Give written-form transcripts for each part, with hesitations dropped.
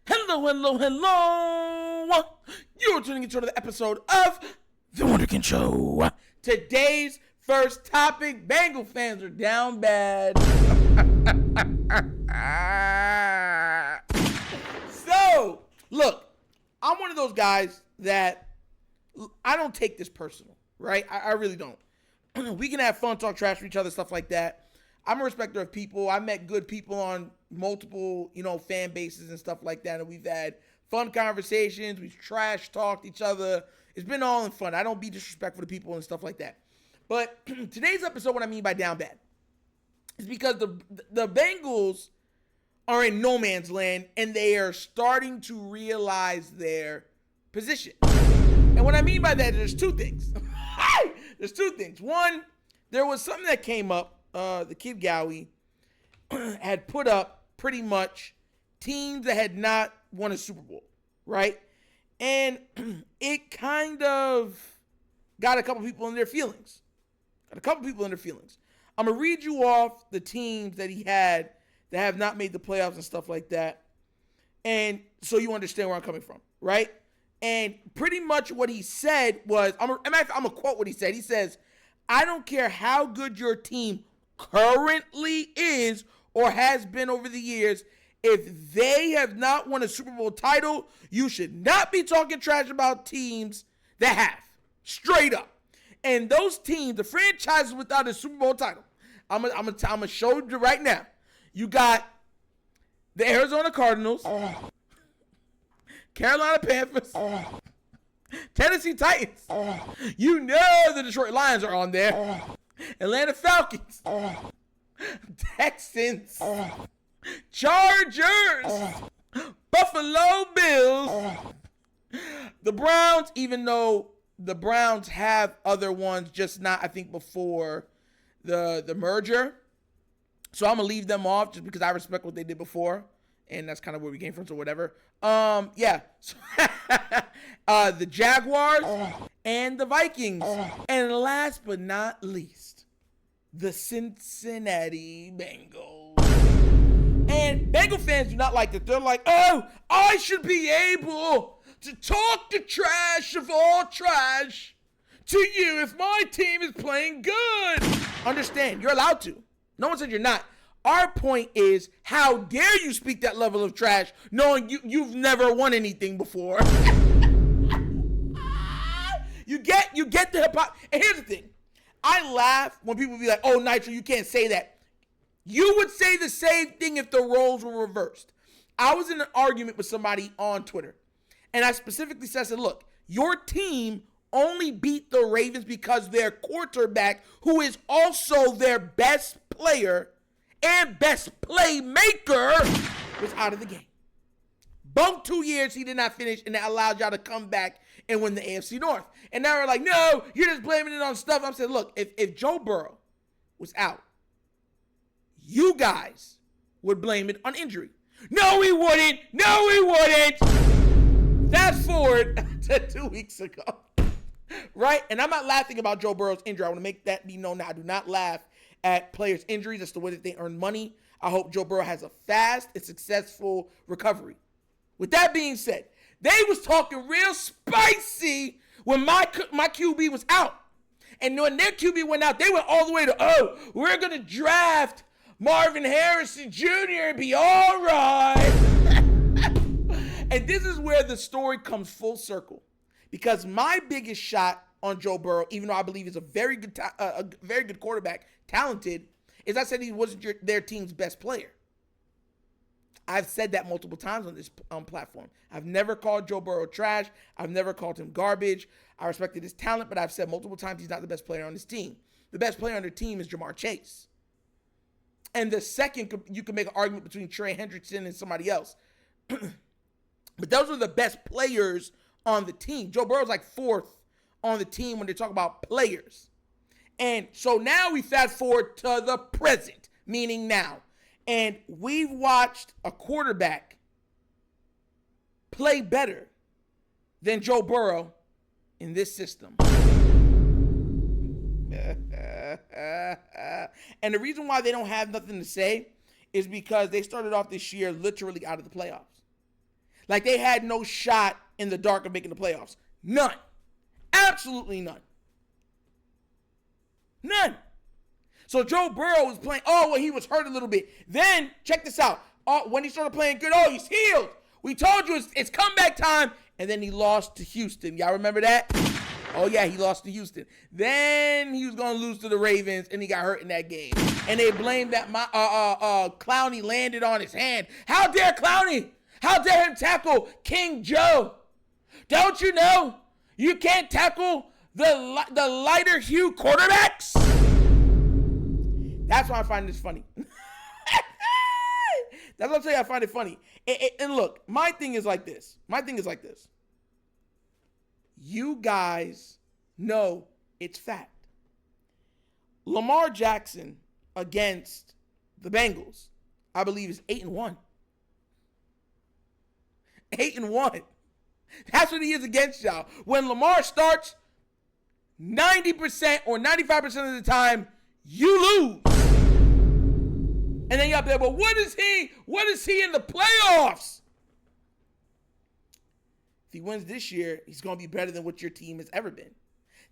Hello, hello, hello. You're tuning into another episode of The Wunderkind Show. Today's first topic, Bengal fans are down bad. So, look, I'm one of those guys that I don't take this personal, right? I really don't. We can have fun, talk trash for each other, stuff like that. I'm a respecter of people. I met good people on multiple, fan bases and stuff like that. And we've had fun conversations. We've trash talked each other. It's been all in fun. I don't be disrespectful to people and stuff like that. But today's episode, what I mean by down bad, is because the Bengals are in no man's land and they are starting to realize their position. And what I mean by that, there's two things. There's two things. One, there was something that came up. The kid Gowie had put up pretty much teams that had not won a Super Bowl, right? And it kind of got a couple people in their feelings. I'm going to read you off the teams that he had that have not made the playoffs and stuff like that. And so you understand where I'm coming from, right? And pretty much what he said was, I'm going to quote what he said. He says, I don't care how good your team currently is or has been over the years, if they have not won a Super Bowl title, you should not be talking trash about teams that have. Straight up. And those teams, the franchises without a Super Bowl title, I'm gonna show you right now. You got the Arizona Cardinals, Carolina Panthers, Tennessee Titans. You know the Detroit Lions are on there. Atlanta Falcons, Texans, Chargers, Buffalo Bills, the Browns, even though the Browns have other ones, just not, I think, before the merger. So I'm going to leave them off just because I respect what they did before. And that's kind of where we came from, so whatever. Yeah. The Jaguars and the Vikings. And last but not least, the Cincinnati Bengals. And Bengal fans do not like that. They're like, oh, I should be able to talk the trash of all trash to you if my team is playing good. Understand, you're allowed to. No one said you're not. Our point is, how dare you speak that level of trash knowing you've never won anything before? You get the hypocrisy. And here's the thing. I laugh when people be like, oh, Nitro, you can't say that. You would say the same thing if the roles were reversed. I was in an argument with somebody on Twitter, and I specifically said, look, your team only beat the Ravens because their quarterback, who is also their best player and best playmaker, was out of the game. Both 2 years he did not finish, and that allowed y'all to come back and win the AFC North. And now we're like, no, you're just blaming it on stuff. I'm saying, look, if Joe Burrow was out, you guys would blame it on injury. No, we wouldn't. No, we wouldn't. Fast forward to 2 weeks ago, right? And I'm not laughing about Joe Burrow's injury. I want to make that be known now. I do not laugh at players' injuries. That's the way that they earn money. I hope Joe Burrow has a fast and successful recovery. With that being said, they was talking real spicy when my QB was out. And when their QB went out, they went all the way to, we're going to draft Marvin Harrison Jr. and be all right. And this is where the story comes full circle. Because my biggest shot on Joe Burrow, even though I believe he's a very good quarterback, talented, is I said he wasn't their team's best player. I've said that multiple times on this platform. I've never called Joe Burrow trash. I've never called him garbage. I respected his talent, but I've said multiple times he's not the best player on his team. The best player on their team is Jamar Chase. And the second, you can make an argument between Trey Hendrickson and somebody else. But those are the best players on the team. Joe Burrow's like fourth on the team when they talk about players. And so now we fast forward to the present, meaning now. And we've watched a quarterback play better than Joe Burrow in this system. And the reason why they don't have nothing to say is because they started off this year literally out of the playoffs. Like they had no shot in the dark of making the playoffs. None. Absolutely none. None. So Joe Burrow was playing, he was hurt a little bit. Then, check this out. When he started playing good, he's healed. We told you it's comeback time. And then he lost to Houston. Y'all remember that? Oh, yeah, he lost to Houston. Then he was going to lose to the Ravens, and he got hurt in that game. And they blamed that Clowney landed on his hand. How dare Clowney? How dare him tackle King Joe? Don't you know you can't tackle the lighter hue quarterbacks? That's why I find this funny. That's what I'm saying. I find it funny. And look, my thing is like this. You guys know it's fact. Lamar Jackson against the Bengals, I believe, is 8-1. 8-1. That's what he is against y'all. When Lamar starts, 90% or 95% of the time, you lose. And then you're up there, but what is he in the playoffs? If he wins this year, he's going to be better than what your team has ever been.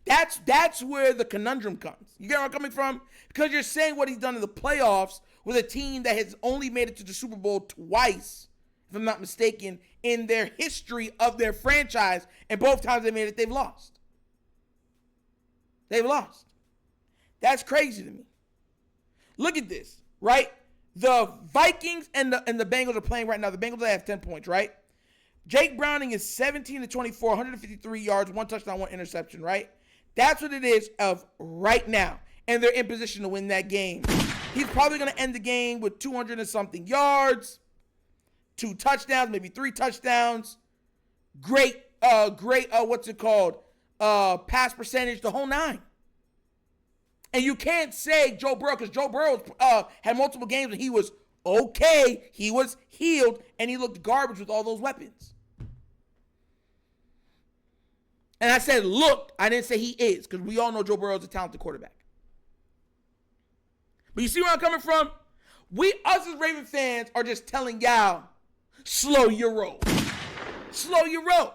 That's where the conundrum comes. You get where I'm coming from? Because you're saying what he's done in the playoffs with a team that has only made it to the Super Bowl twice, if I'm not mistaken, in their history of their franchise, and both times they made it, they've lost. They've lost. That's crazy to me. Look at this, right? The Vikings and the Bengals are playing right now. The Bengals have 10 points, right? Jake Browning is 17-24, 153 yards, 1 touchdown, 1 interception, right? That's what it is of right now. And they're in position to win that game. He's probably going to end the game with 200 and something yards, 2 touchdowns, maybe 3 touchdowns. Great, pass percentage, the whole 9. And you can't say Joe Burrow, because Joe Burrow had multiple games and he was okay, he was healed, and he looked garbage with all those weapons. And I said looked, I didn't say he is, because we all know Joe Burrow is a talented quarterback. But you see where I'm coming from? Us as Raven fans are just telling y'all, slow your roll. Slow your roll.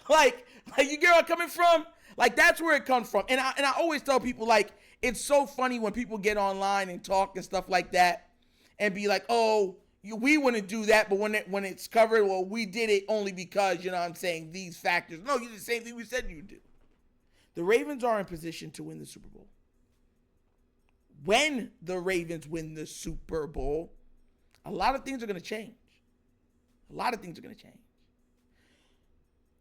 like you get where I'm coming from? Like, that's where it comes from. And I always tell people, like, it's so funny when people get online and talk and stuff like that and be like, we wouldn't do that, but when it's covered, well, we did it only because, you know what I'm saying, these factors. No, you did the same thing we said you do. The Ravens are in position to win the Super Bowl. When the Ravens win the Super Bowl, a lot of things are going to change. A lot of things are going to change.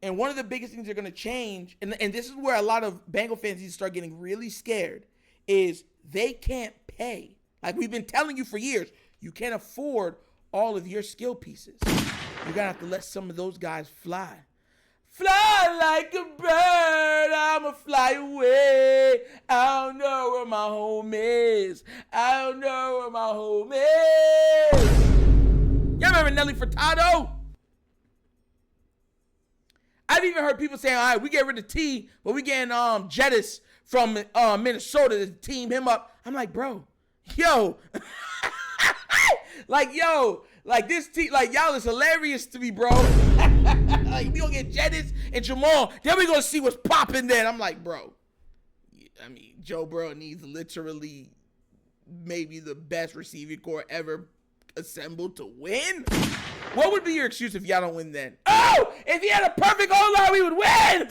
And one of the biggest things they're going to change, and this is where a lot of Bengal fans need to start getting really scared, is they can't pay. Like we've been telling you for years, you can't afford all of your skill pieces. You're going to have to let some of those guys fly. Fly like a bird, I'ma fly away. I don't know where my home is. I don't know where my home is. Y'all remember Nelly Furtado? I've even heard people saying, all right, we get rid of T, but we getting Jettis from Minnesota to team him up. I'm like, bro, like this T, like y'all is hilarious to me, bro. Like we gonna get Jettis and Jamal, then we gonna see what's popping then. I'm like, bro, I mean, Joe Burrow needs literally maybe the best receiving core ever assembled to win. What would be your excuse if y'all don't win then? Oh, if he had a perfect O-line, we would win.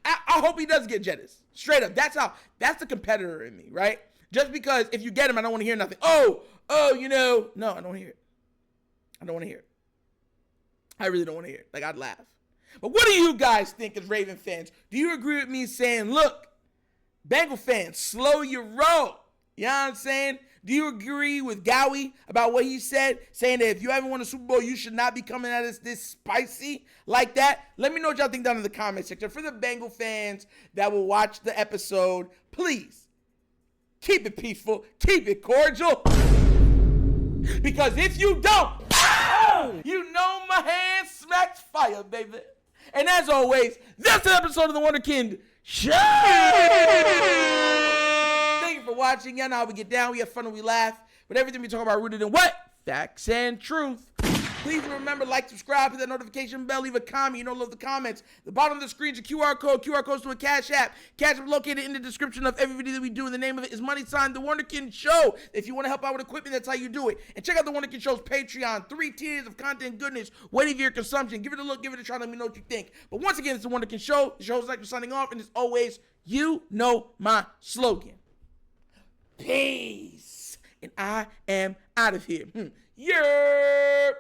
I hope he does get Jettis. Straight up. That's the competitor in me, right? Just because if you get him, I don't want to hear nothing. No, I don't want to hear it. I don't want to hear it. I really don't want to hear it. Like, I'd laugh. But what do you guys think as Raven fans? Do you agree with me saying, look, Bengal fans, slow your roll? You know what I'm saying? Do you agree with Gowie about what he said, saying that if you haven't won a Super Bowl, you should not be coming at us this spicy like that? Let me know what y'all think down in the comment section. For the Bengal fans that will watch the episode, please keep it peaceful, keep it cordial. Because if you don't, you know my hand smacks fire, baby. And as always, that's an episode of the Wunderkind Show. Thank you for watching. Y'all know how we get down. We have fun and we laugh. But everything we talk about rooted in what? facts and truth. Please remember, like, subscribe, hit that notification bell, leave a comment. You know, love the comments. The bottom of the screen is a QR code. QR code's to a Cash App. Cash App located in the description of every video that we do. And the name of it is The Wunderkind Show. If you want to help out with equipment, that's how you do it. And check out The Wunderkind Show's Patreon. 3 tiers of content goodness waiting for your consumption. Give it a look, give it a try, let me know what you think. But once again, it's The Wunderkind Show. The show's like we're signing off. And as always, you know my slogan. Peace. And I am out of here. Yerp.